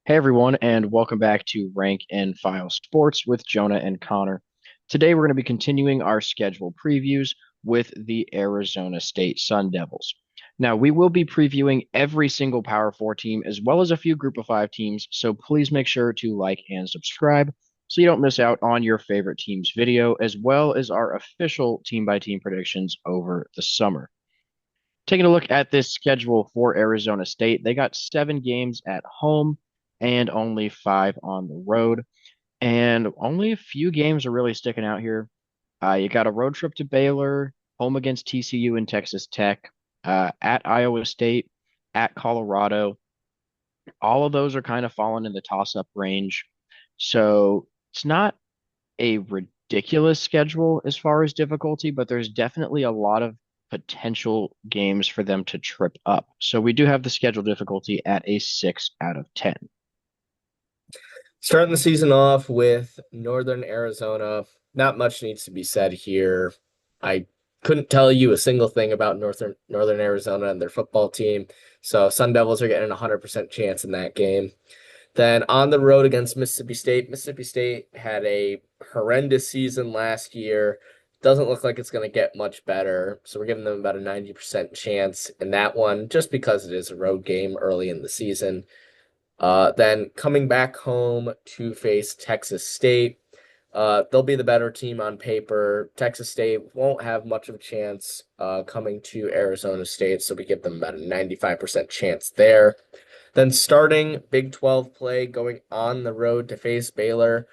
Hey everyone, and welcome back to Rank and File Sports with Jonah and Connor. Today we're going to be continuing our schedule previews with the Arizona State Sun Devils. Now, we will be previewing every single Power 4 team as well as a few Group of 5 teams, so please make sure to like and subscribe so you don't miss out on your favorite team's video as well as our official team by team predictions over the summer. Taking a look at this schedule for Arizona State, they got 7 games at home and only 5 on the road. And only a few games are really sticking out here. You got a road trip to Baylor, home against TCU and Texas Tech, at Iowa State, at Colorado. All of those are kind of falling in the toss-up range. So it's not a ridiculous schedule as far as difficulty, but there's definitely a lot of potential games for them to trip up. So we do have the schedule difficulty at a 6 out of 10. Starting the season off with Northern Arizona. Not much needs to be said here. I couldn't tell you a single thing about Northern Arizona and their football team. So Sun Devils are getting a 100% chance in that game. Then on the road against Mississippi State. Mississippi State had a horrendous season last year. Doesn't look like it's going to get much better. So we're giving them about a 90% chance in that one just because it is a road game early in the season. Then coming back home to face Texas State. They'll be the better team on paper. Texas State won't have much of a chance coming to Arizona State, so we give them about a 95% chance there. Then starting Big 12 play, going on the road to face Baylor.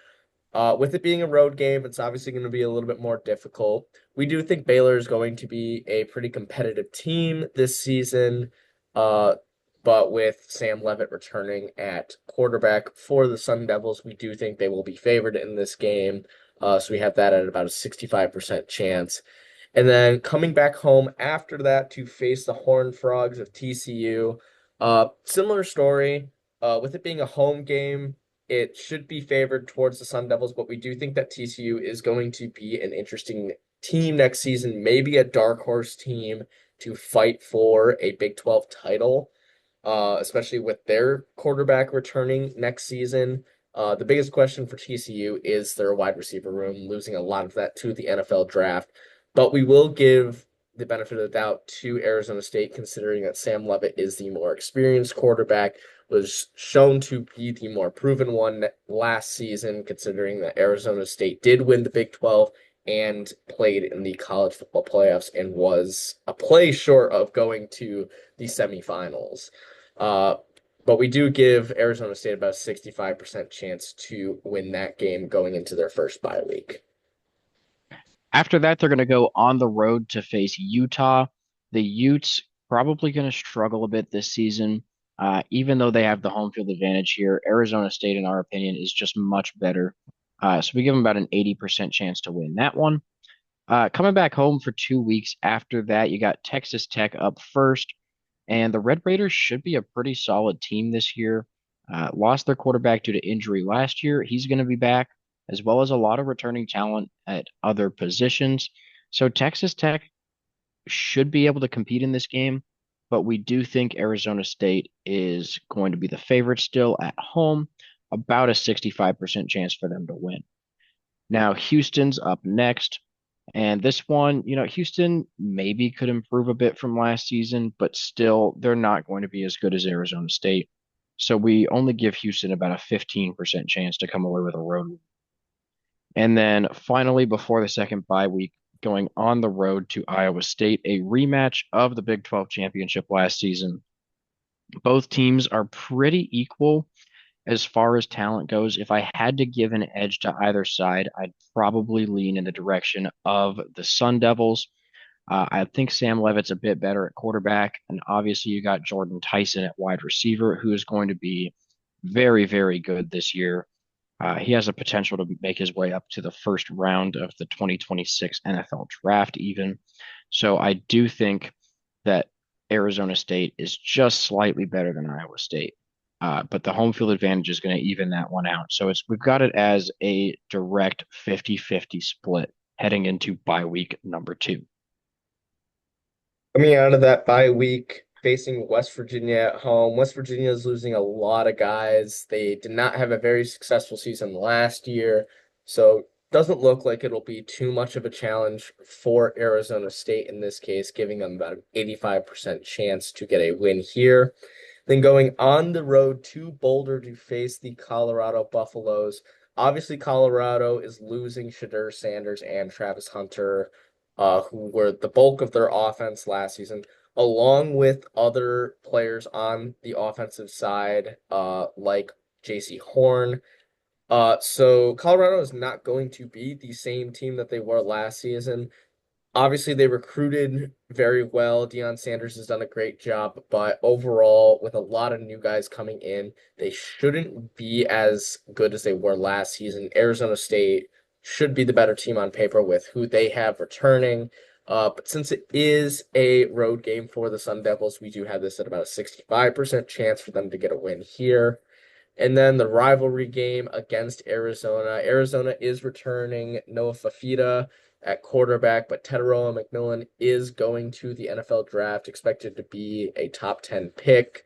With it being a road game, it's obviously going to be a little bit more difficult. We do think Baylor is going to be a pretty competitive team this season. Uh, but with Sam Levitt returning at quarterback for the Sun Devils, we do think they will be favored in this game. So we have that at about a 65% chance. And then coming back home after that to face the Horned Frogs of TCU. Similar story. With it being a home game, it should be favored towards the Sun Devils, but we do think that TCU is going to be an interesting team next season, maybe a dark horse team to fight for a Big 12 title, especially with their quarterback returning next season. The biggest question for TCU is their wide receiver room, losing a lot of that to the NFL draft. But we will give the benefit of the doubt to Arizona State, considering that Sam Levitt is the more experienced quarterback, was shown to be the more proven one last season, considering that Arizona State did win the Big 12 and played in the college football playoffs and was a play short of going to the semifinals. Uh, but we do give Arizona State about a 65% chance to win that game going into their first bye week. After that, they're going to go on the road to face Utah. The Utes probably going to struggle a bit this season, even though they have the home field advantage here. Arizona State, in our opinion, is just much better. So we give them about an 80% chance to win that one. Coming back home for 2 weeks after that, you got Texas Tech up first, and the Red Raiders should be a pretty solid team this year. Lost their quarterback due to injury last year. He's going to be back, as well as a lot of returning talent at other positions. So Texas Tech should be able to compete in this game, but we do think Arizona State is going to be the favorite still at home, about a 65% chance for them to win. Now, Houston's up next. And this one, Houston maybe could improve a bit from last season, but still, they're not going to be as good as Arizona State. So we only give Houston about a 15% chance to come away with a road win. And then finally, before the second bye week, going on the road to Iowa State, a rematch of the Big 12 championship last season. Both teams are pretty equal as far as talent goes. If I had to give an edge to either side, I'd probably lean in the direction of the Sun Devils. I think Sam Levitt's a bit better at quarterback, and obviously you got Jordan Tyson at wide receiver, who is going to be very, very good this year. He has a potential to make his way up to the first round of the 2026 NFL draft, even. So I do think that Arizona State is just slightly better than Iowa State. But the home field advantage is going to even that one out. So we've got it as a direct 50-50 split heading into bye week number 2. Coming out of that bye week, facing West Virginia at home. West Virginia is losing a lot of guys. They did not have a very successful season last year, so doesn't look like it'll be too much of a challenge for Arizona State in this case, giving them about an 85% chance to get a win here. Then going on the road to Boulder to face the Colorado Buffaloes. Obviously, Colorado is losing Shadur Sanders and Travis Hunter, who were the bulk of their offense last season, along with other players on the offensive side, like JC Horn. So Colorado is not going to be the same team that they were last season. Obviously, they recruited very well. Deion Sanders has done a great job, but overall, with a lot of new guys coming in, they shouldn't be as good as they were last season. Arizona State should be the better team on paper with who they have returning. But since it is a road game for the Sun Devils, we do have this at about a 65% chance for them to get a win here. And then the rivalry game against Arizona. Arizona is returning Noah Fafita at quarterback, but Teteroa McMillan is going to the NFL draft, expected to be a top 10 pick.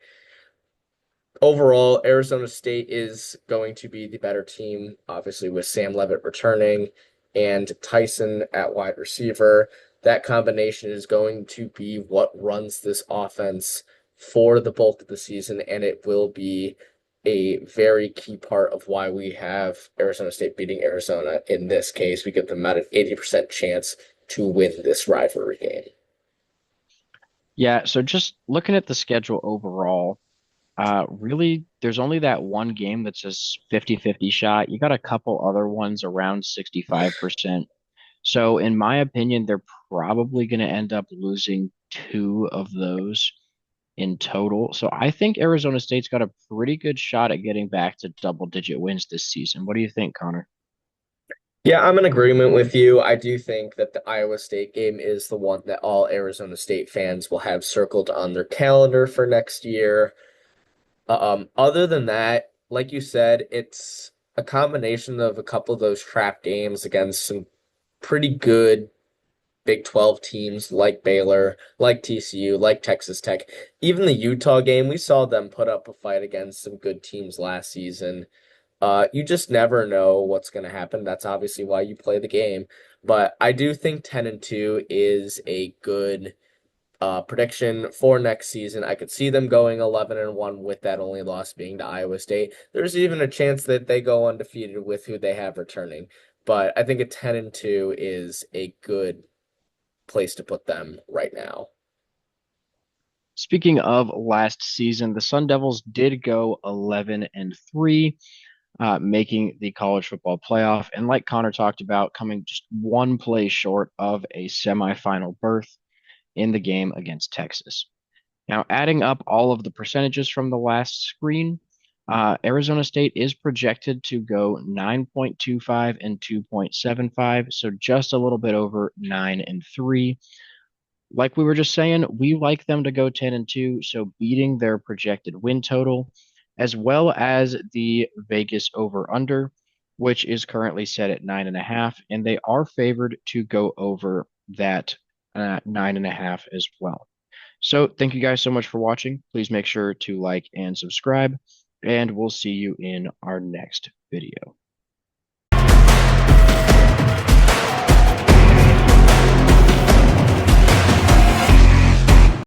Overall, Arizona State is going to be the better team, obviously, with Sam Levitt returning and Tyson at wide receiver. That combination is going to be what runs this offense for the bulk of the season, and it will be a very key part of why we have Arizona State beating Arizona. In this case, we give them about an 80% chance to win this rivalry game. Yeah, so just looking at the schedule overall, really, there's only that one game that's a 50-50 shot. You got a couple other ones around 65%. So, in my opinion, they're probably going to end up losing two of those in total. So, I think Arizona State's got a pretty good shot at getting back to double-digit wins this season. What do you think, Connor? Yeah, I'm in agreement with you. I do think that the Iowa State game is the one that all Arizona State fans will have circled on their calendar for next year. Other than that, like you said, it's a combination of a couple of those trap games against some pretty good Big 12 teams like Baylor, like TCU, like Texas Tech. Even the Utah game, we saw them put up a fight against some good teams last season. You just never know what's going to happen. That's obviously why you play the game. But I do think 10-2 is a good prediction for next season. I could see them going 11-1 with that only loss being to Iowa State. There's even a chance that they go undefeated with who they have returning. But I think a 10-2 is a good place to put them right now. Speaking of last season, the Sun Devils did go 11-3, making the college football playoff. And like Connor talked about, coming just one play short of a semifinal berth in the game against Texas. Now, adding up all of the percentages from the last screen, Arizona State is projected to go 9.25 and 2.75, so just a little bit over 9-3. Like we were just saying, we like them to go 10-2, so beating their projected win total, as well as the Vegas over under, which is currently set at 9.5, and they are favored to go over that 9.5 as well. So thank you guys so much for watching. Please make sure to like and subscribe, and we'll see you in our next video.